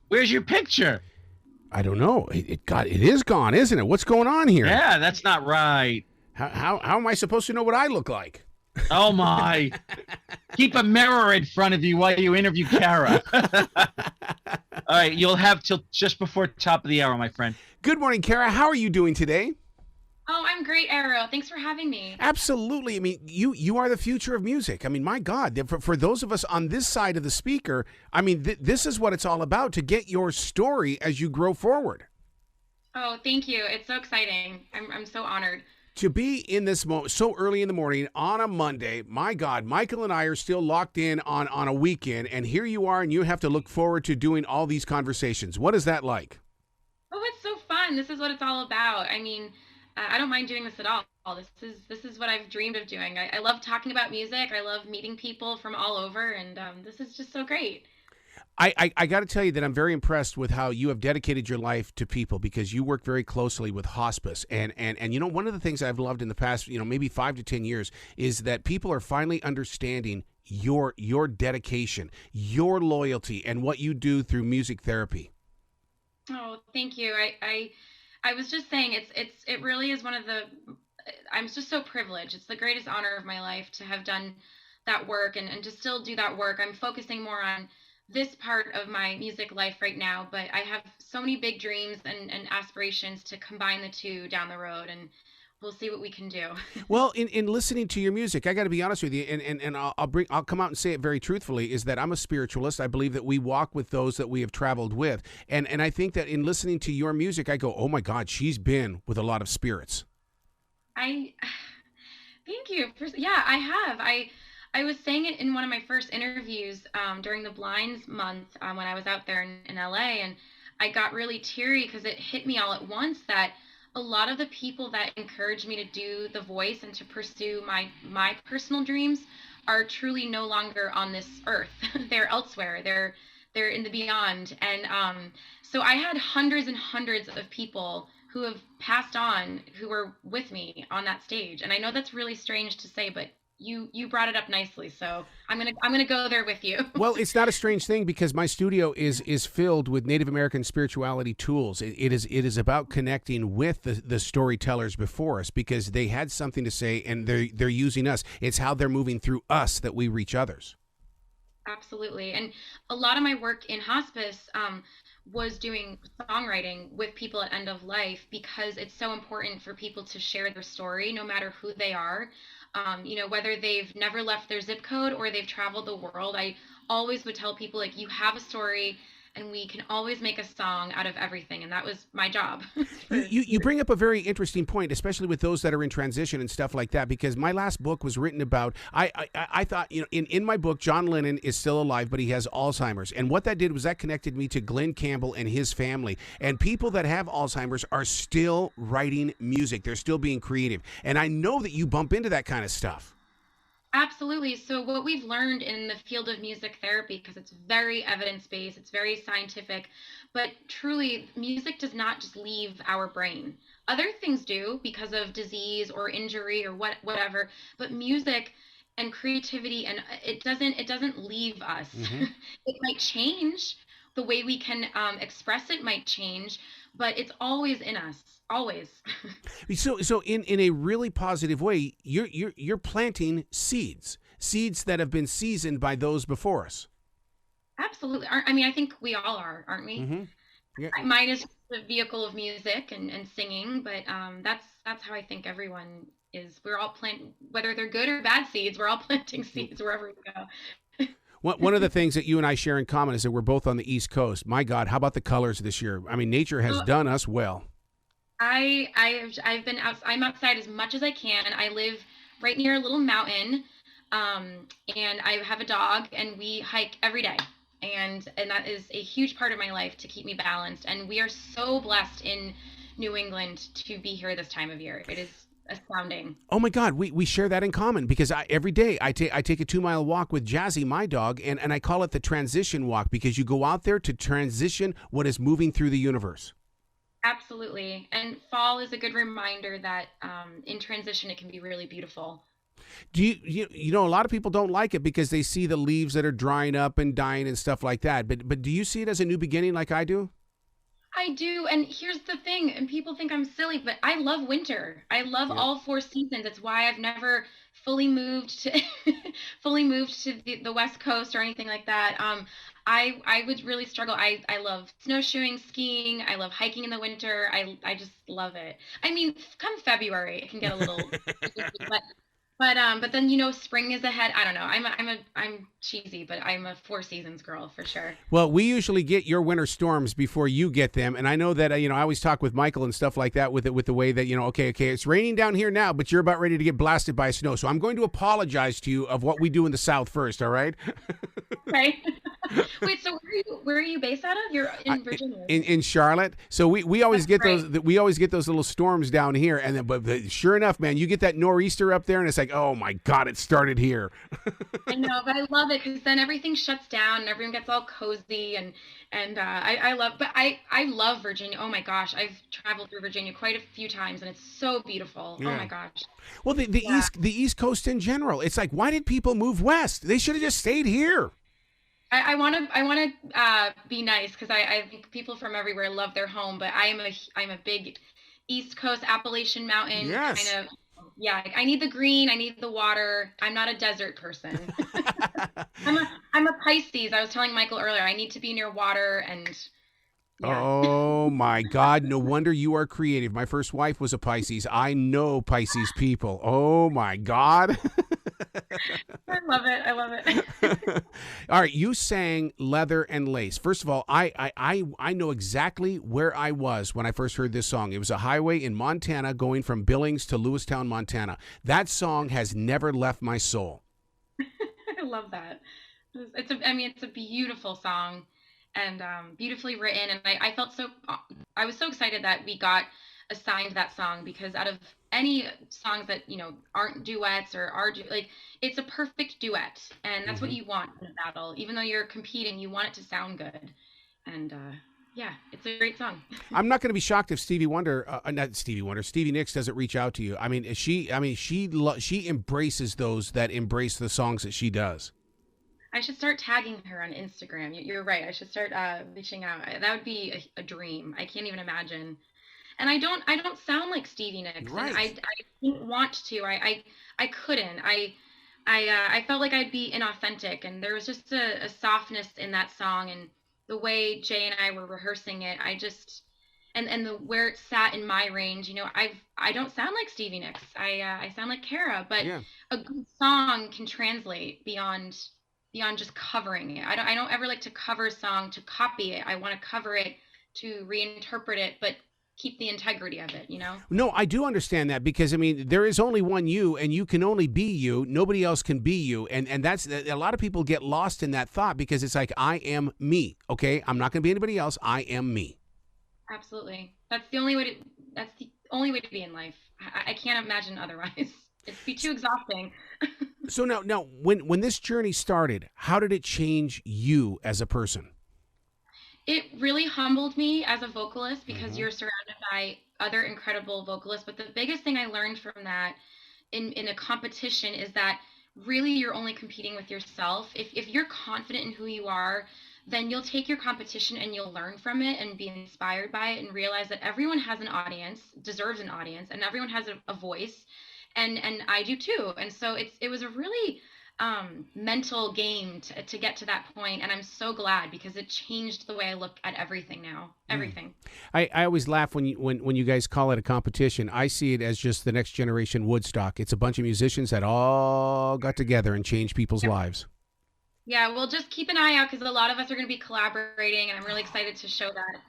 Where's your picture? I don't know. It is gone, isn't it? What's going on here? Yeah, that's not right. How am I supposed to know what I look like? Oh my. Keep a mirror in front of you while you interview Cara. All right, you'll have till just before top of the hour, my friend. Good morning, Cara. How are you doing today? Oh, I'm great, Arrow. Thanks for having me. Absolutely. I mean, you are the future of music. I mean, my God, for those of us on this side of the speaker, I mean, this is what it's all about, to get your story as you grow forward. Oh, thank you. It's so exciting. I'm so honored. To be in this moment so early in the morning on a Monday, my God, Michael and I are still locked in on a weekend, and here you are, and you have to look forward to doing all these conversations. What is that like? Oh, it's so fun. This is what it's all about. I mean, I don't mind doing this at all. This is what I've dreamed of doing. I love talking about music. I love meeting people from all over, and this is just so great. I got to tell you that I'm very impressed with how you have dedicated your life to people, because you work very closely with hospice. And you know, one of the things I've loved in the past, maybe 5 to 10 years, is that people are finally understanding your dedication, your loyalty, and what you do through music therapy. Oh, thank you. I was just saying it really is one of the I'm just so privileged. It's the greatest honor of my life to have done that work and to still do that work. I'm focusing more on this part of my music life right now, but I have so many big dreams and aspirations to combine the two down the road, and we'll see what we can do. Well, in listening to your music, I got to be honest with you, and I'll come out and say it very truthfully, is that I'm a spiritualist. I believe that we walk with those that we have traveled with, and I think that in listening to your music, I go, oh my God, she's been with a lot of spirits. I thank you. Yeah, I have. I was saying it in one of my first interviews during the Blinds month when I was out there in LA, and I got really teary because it hit me all at once that a lot of the people that encouraged me to do the voice and to pursue my personal dreams are truly no longer on this earth. They're elsewhere. They're in the beyond, and so I had hundreds and hundreds of people who have passed on who were with me on that stage, and I know that's really strange to say, but you brought it up nicely, so I'm gonna go there with you. Well, it's not a strange thing, because my studio is filled with Native American spirituality tools. It is about connecting with the storytellers before us, because they had something to say, and they're using us. It's how they're moving through us that we reach others. Absolutely, and a lot of my work in hospice was doing songwriting with people at end of life, because it's so important for people to share their story, no matter who they are. Whether they've never left their zip code or they've traveled the world, I always would tell people, like, you have a story and we can always make a song out of everything. And that was my job. You bring up a very interesting point, especially with those that are in transition and stuff like that, because my last book was written about, I thought, in my book, John Lennon is still alive, but he has Alzheimer's. And what that did was that connected me to Glenn Campbell and his family. And people that have Alzheimer's are still writing music. They're still being creative. And I know that you bump into that kind of stuff. Absolutely. So what we've learned in the field of music therapy, because it's very evidence-based, it's very scientific, but truly music does not just leave our brain. Other things do because of disease or injury or whatever, but music and creativity, and it doesn't leave us. Mm-hmm. It might change. The way we can express it might change, but it's always in us, always. So in a really positive way, you're planting seeds that have been seasoned by those before us. Absolutely. I mean, I think we all are, aren't we? Mm-hmm. Yeah. Mine is the vehicle of music and singing, but that's how I think everyone is. We're all whether they're good or bad seeds, we're all planting seeds wherever we go. One of the things that you and I share in common is that we're both on the East Coast. My God, how about the colors this year? I mean, nature has done us well. I've been out. I'm outside as much as I can. I live right near a little mountain, and I have a dog, and we hike every day, and that is a huge part of my life to keep me balanced. And we are so blessed in New England to be here this time of year. It is astounding. Oh my God, we share that in common, because every day I take a 2-mile walk with Jazzy, my dog, and I call it the transition walk, because you go out there to transition what is moving through the universe. Absolutely. And fall is a good reminder that in transition it can be really beautiful. Do you know, a lot of people don't like it because they see the leaves that are drying up and dying and stuff like that. But do you see it as a new beginning like I do? I do, and here's the thing, and people think I'm silly, but I love winter. I love Yep. all four seasons. It's why I've never fully moved to fully moved to the West Coast or anything like that. I would really struggle. I love snowshoeing, skiing. I love hiking in the winter. I just love it. I mean, come February, it can get a little, but then spring is ahead. I don't know. I'm cheesy, but I'm a four seasons girl for sure. Well, we usually get your winter storms before you get them, and I know that I always talk with Michael and stuff like that with the way that okay, it's raining down here now, but you're about ready to get blasted by snow. So I'm going to apologize to you of what we do in the South first. All right? Right. Wait, so where are you based out of? You're in Virginia. In Charlotte. So we always That's get those little storms down here, and then but sure enough, man, you get that nor'easter up there, and it's like, oh my God, it started here. I know, but I love it because then everything shuts down and everyone gets all cozy and I love Virginia. Oh my gosh, I've traveled through Virginia quite a few times and it's so beautiful. Yeah. Oh my gosh. Well, the East Coast in general, it's like, why did people move west? They should have just stayed here. I want to be nice because I think people from everywhere love their home, but I'm a big East Coast Appalachian Mountain Yes. kind of. Yeah, I need the green, I need the water. I'm not a desert person. I'm a Pisces. I was telling Michael earlier, I need to be near water and yeah. Oh my God! No wonder you are creative. My first wife was a Pisces. I know Pisces people. Oh my God! I love it. I love it. All right, you sang Leather and Lace. First of all, I know exactly where I was when I first heard this song. It was a highway in Montana going from Billings to Lewistown, Montana. That song has never left my soul. I love that. It's a beautiful song and beautifully written. And I was so excited that we got assigned that song because out of any songs that aren't duets or like it's a perfect duet, and that's what you want in a battle. Even though you're competing, you want it to sound good, and yeah, it's a great song. I'm not going to be shocked if Stevie Nicks doesn't reach out to you. She embraces those that embrace the songs that she does. I should start tagging her on Instagram. You're right. I should start reaching out. That would be a dream. I can't even imagine. And I don't sound like Stevie Nicks. Right. And I didn't want to. I couldn't. I felt like I'd be inauthentic, and there was just a softness in that song, and the way Jay and I were rehearsing it, and where it sat in my range. I don't sound like Stevie Nicks. I sound like Cara, but Yeah. a good song can translate beyond just covering it. I don't ever like to cover a song to copy it. I want to cover it to reinterpret it, but keep the integrity of it. No, I do understand that because there is only one you, and you can only be you. Nobody else can be you, and that's a lot of people get lost in that thought because it's like, I am me. Okay, I'm not going to be anybody else. I am me. Absolutely. That's the only way to be in life. I can't imagine otherwise. It'd be too exhausting. So now, when this journey started, how did it change you as a person? It really humbled me as a vocalist because you're surrounded by other incredible vocalists. But the biggest thing I learned from that in a competition is that really you're only competing with yourself. If you're confident in who you are, then you'll take your competition and you'll learn from it and be inspired by it and realize that everyone has an audience, deserves an audience, and everyone has a voice. And I do too. And so it was a really mental game to get to that point, and I'm so glad because it changed the way I look at everything now. Everything. I always laugh when you guys call it a competition. I see it as just the next generation Woodstock. It's a bunch of musicians that all got together and changed people's lives. Yeah, well, just keep an eye out because a lot of us are going to be collaborating, and I'm really excited to show that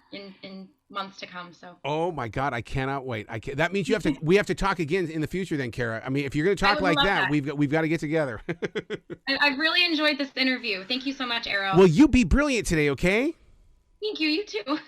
in months to come. So. Oh my God, I cannot wait! That means we have to talk again in the future, then, Cara. If you're going to talk like that, we've got to get together. I've really enjoyed this interview. Thank you so much, Arrow. Well, you be brilliant today, okay? Thank you. You too.